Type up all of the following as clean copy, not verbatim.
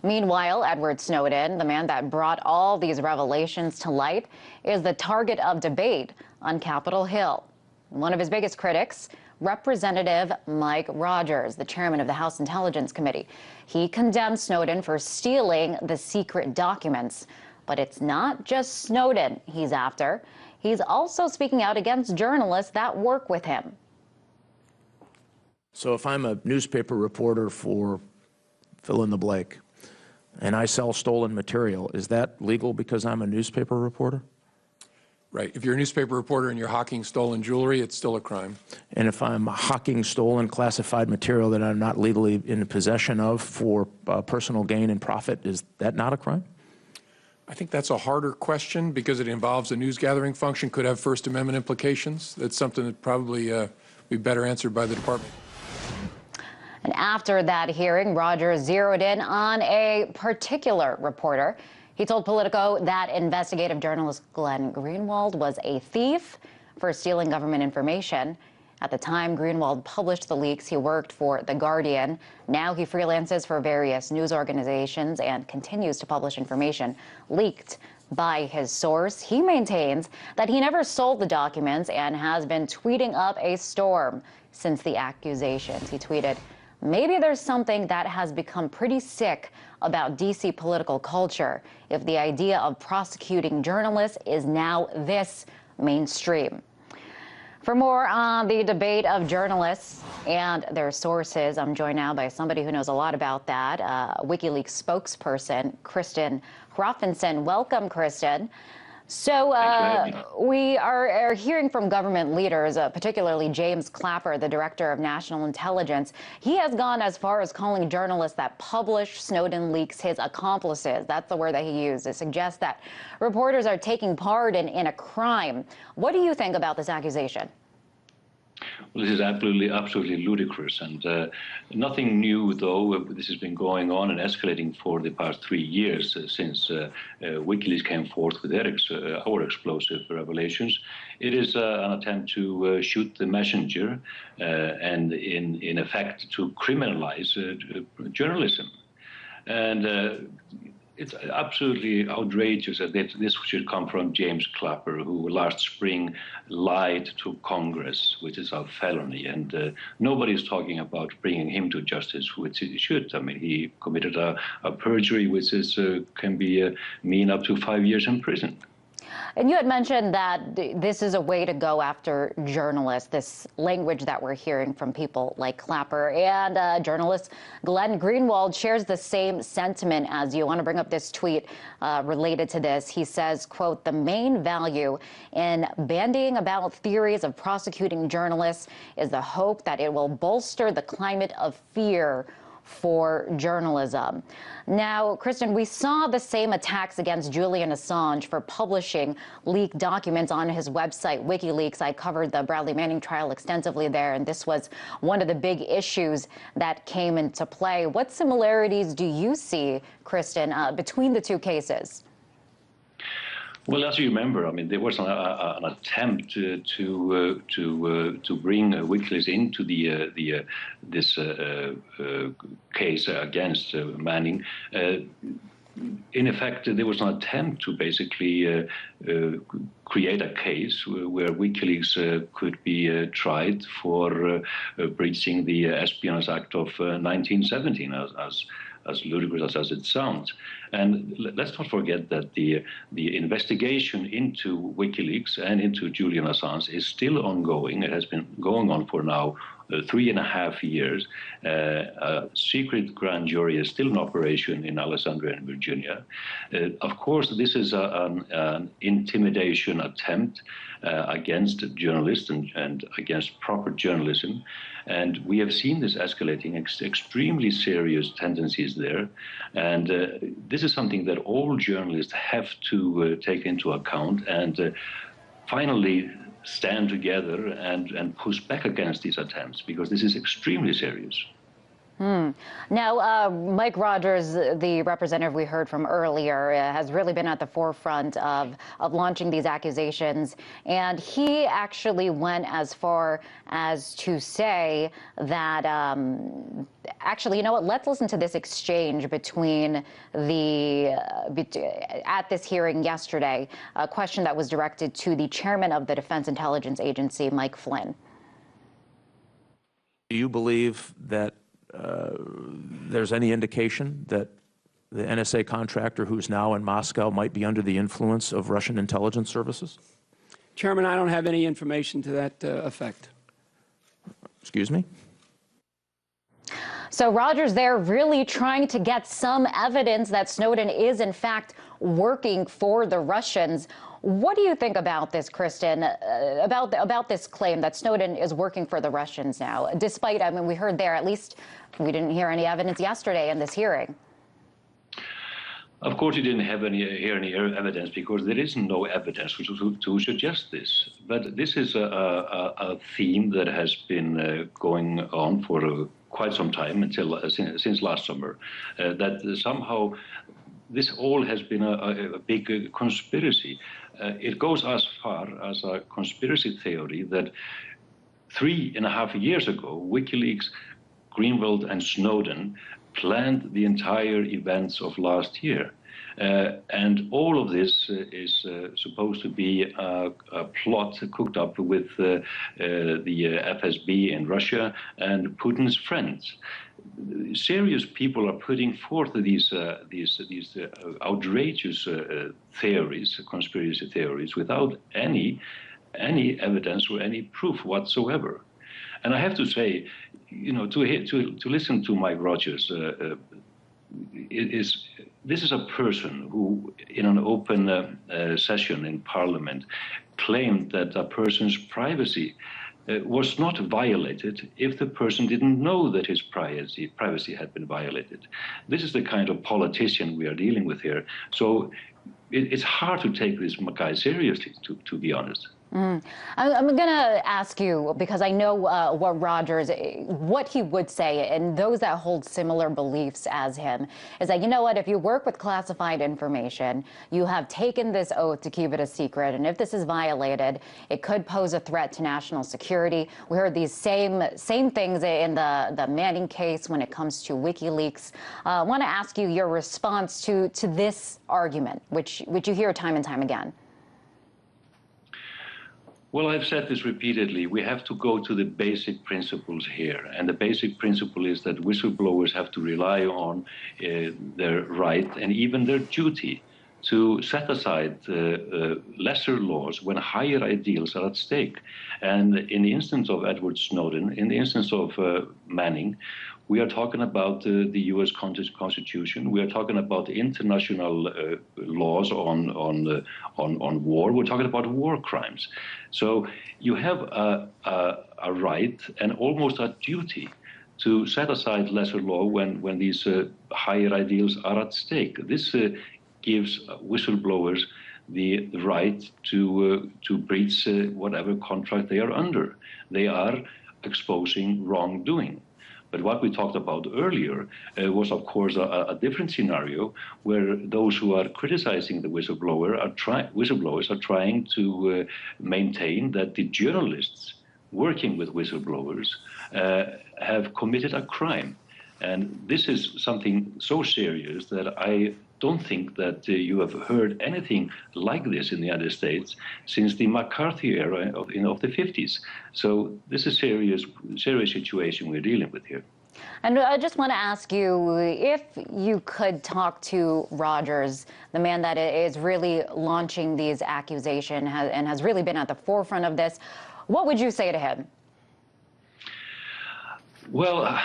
Meanwhile, Edward Snowden, the man that brought all these revelations to light, is the target of debate on Capitol Hill. One of his biggest critics, Representative Mike Rogers, the chairman of the House Intelligence Committee. He condemned Snowden for stealing the secret documents. But it's not just Snowden he's after. He's also speaking out against journalists that work with him. So if I'm a newspaper reporter for fill in the blank, and I sell stolen material, is that legal because I'm a newspaper reporter? Right. If you're a newspaper reporter and you're hawking stolen jewelry, it's still a crime. And if I'm hawking stolen classified material that I'm not legally in possession of for personal gain and profit, is that not a crime? I think that's a harder question because it involves a news gathering function, could have First Amendment implications. That's something that probably be better answered by the department. And after that hearing, Rogers zeroed in on a particular reporter. He told Politico that investigative journalist Glenn Greenwald was a thief for stealing government information. At the time Greenwald published the leaks, he worked for The Guardian. Now he freelances for various news organizations and continues to publish information leaked by his source. He maintains that he never sold the documents and has been tweeting up a storm since the accusations. He tweeted, "Maybe there's something that has become pretty sick about DC political culture if the idea of prosecuting journalists is now this mainstream." For more on the debate of journalists and their sources, I'm joined now by somebody who knows a lot about that, WikiLeaks spokesperson, Kristen Hrafnsson. Welcome, Kristen. So we are hearing from government leaders, particularly James Clapper, the director of national intelligence. He has gone as far as calling journalists that publish Snowden leaks his accomplices. That's the word that he used. It suggests that reporters are taking part in a crime. What do you think about this accusation? Well, this is absolutely ludicrous, and nothing new, though. This has been going on and escalating for the past 3 years since WikiLeaks came forth with our explosive revelations. It is an attempt to shoot the messenger and, in effect, to criminalize journalism. And it's absolutely outrageous that this should come from James Clapper, who last spring lied to Congress, which is a felony. And nobody's talking about bringing him to justice, which he should. I mean, he committed a perjury, which is can be mean up to 5 years in prison. And you had mentioned that this is a way to go after journalists, this language that we're hearing from people like Clapper. And journalist Glenn Greenwald shares the same sentiment as you. I want to bring up this tweet related to this. He says, quote, "The main value in bandying about theories of prosecuting journalists is the hope that it will bolster the climate of fear for journalism." Now, Kristen, we saw the same attacks against Julian Assange for publishing leaked documents on his website, WikiLeaks. I covered the Bradley Manning trial extensively there, and this was one of the big issues that came into play. What similarities do you see, Kristen, between the two cases? Well, as you remember, I mean, there was an attempt to bring WikiLeaks into this case against Manning. In effect, there was an attempt to basically create a case where WikiLeaks could be tried for breaching the Espionage Act of 1917, as ludicrous as it sounds. And let's not forget that the investigation into WikiLeaks and into Julian Assange is still ongoing. It has been going on for now 3.5 years. A secret grand jury is still in operation in Alexandria and Virginia. Of course, this is an intimidation attempt against journalists and against proper journalism. And we have seen this escalating, extremely serious tendencies there. And this is something that all journalists have to take into account and finally stand together and push back against these attempts, because this is extremely serious. Now, Mike Rogers, the representative we heard from earlier, has really been at the forefront of launching these accusations. And he actually went as far as to say that, actually, you know what, let's listen to this exchange between at this hearing yesterday, a question that was directed to the chairman of the Defense Intelligence Agency, Mike Flynn. Do you believe that there's any indication that the NSA contractor who's now in Moscow might be under the influence of Russian intelligence services? Chairman, I don't have any information to that effect. Excuse me? So Rogers there really trying to get some evidence that Snowden is in fact working for the Russians. What do you think about this, Kristen, about this claim that Snowden is working for the Russians now, despite, I mean, we heard there, at least we didn't hear any evidence yesterday in this hearing. Of course, you didn't have hear any evidence because there is no evidence to suggest this. But this is a theme that has been going on for quite some time, until since last summer, that somehow this all has been a big conspiracy. It goes as far as a conspiracy theory that 3.5 years ago, WikiLeaks, Greenwald, and Snowden planned the entire events of last year. And all of this is supposed to be a plot cooked up with the FSB in Russia and Putin's friends. Serious people are putting forth these outrageous theories, conspiracy theories, without any evidence or any proof whatsoever. And I have to say, you know, to listen to Mike Rogers, this is a person who, in an open session in Parliament, claimed that a person's privacy was not violated if the person didn't know that his privacy had been violated. This is the kind of politician we are dealing with here. So it's hard to take this guy seriously, to be honest. I'm going to ask you, because I know what Rogers, what he would say, and those that hold similar beliefs as him, is that, you know what, if you work with classified information, you have taken this oath to keep it a secret, and if this is violated, it could pose a threat to national security. We heard these same things in the Manning case when it comes to WikiLeaks. I want to ask you your response to this argument, which you hear time and time again. Well, I've said this repeatedly. We have to go to the basic principles here. And the basic principle is that whistleblowers have to rely on their right and even their duty to set aside lesser laws when higher ideals are at stake. And in the instance of Edward Snowden, in the instance of Manning, we are talking about the U.S. Constitution. We are talking about international laws on war. We're talking about war crimes. So you have a right and almost a duty to set aside lesser law when these higher ideals are at stake. This gives whistleblowers the right to breach whatever contract they are under. They are exposing wrongdoing. But what we talked about earlier was, of course, a different scenario where those who are criticizing the whistleblowers are trying to maintain that the journalists working with whistleblowers have committed a crime. And this is something so serious that I don't think that you have heard anything like this in the United States since the McCarthy era of the 50s. So this is a serious situation we're dealing with here. And I just want to ask you if you could talk to Rogers, the man that is really launching these accusations and has really been at the forefront of this. What would you say to him? Well,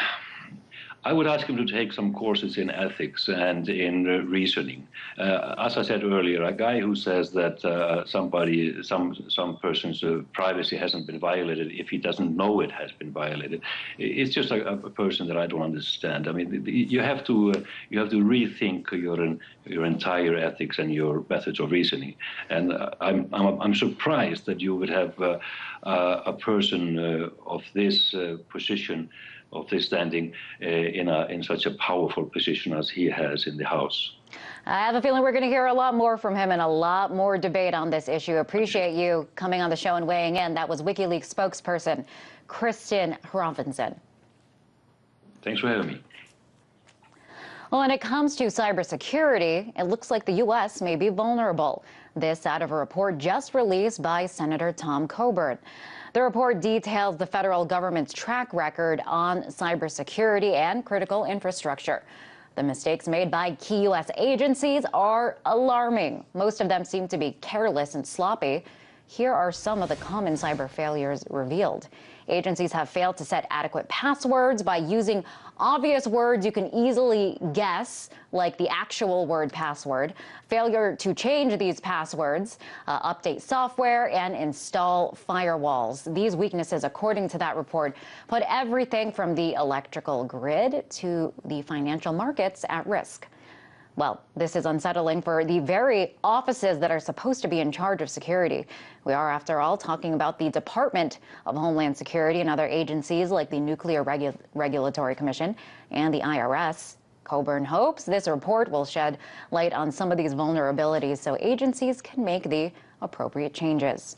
I would ask him to take some courses in ethics and in reasoning. As I said earlier, a guy who says that some person's privacy hasn't been violated if he doesn't know it has been violated, it's just a person that I don't understand. I mean, you have to rethink your entire ethics and your methods of reasoning. And I'm surprised that you would have a person of this position of this standing in such a powerful position as he has in the House. I have a feeling we're going to hear a lot more from him and a lot more debate on this issue. Appreciate you coming on the show and weighing in. That was WikiLeaks spokesperson Kristen Hrafnsson. Thanks for having me. Well, when it comes to cybersecurity, it looks like the U.S. may be vulnerable. This out of a report just released by Senator Tom Coburn. The report details the federal government's track record on cybersecurity and critical infrastructure. The mistakes made by key U.S. agencies are alarming. Most of them seem to be careless and sloppy. Here are some of the common cyber failures revealed. Agencies have failed to set adequate passwords by using obvious words you can easily guess, like the actual word password. Failure to change these passwords, update software, and install firewalls. These weaknesses, according to that report, put everything from the electrical grid to the financial markets at risk. Well, this is unsettling for the very offices that are supposed to be in charge of security. We are, after all, talking about the Department of Homeland Security and other agencies like the Nuclear Regulatory Commission and the IRS. Coburn hopes this report will shed light on some of these vulnerabilities so agencies can make the appropriate changes.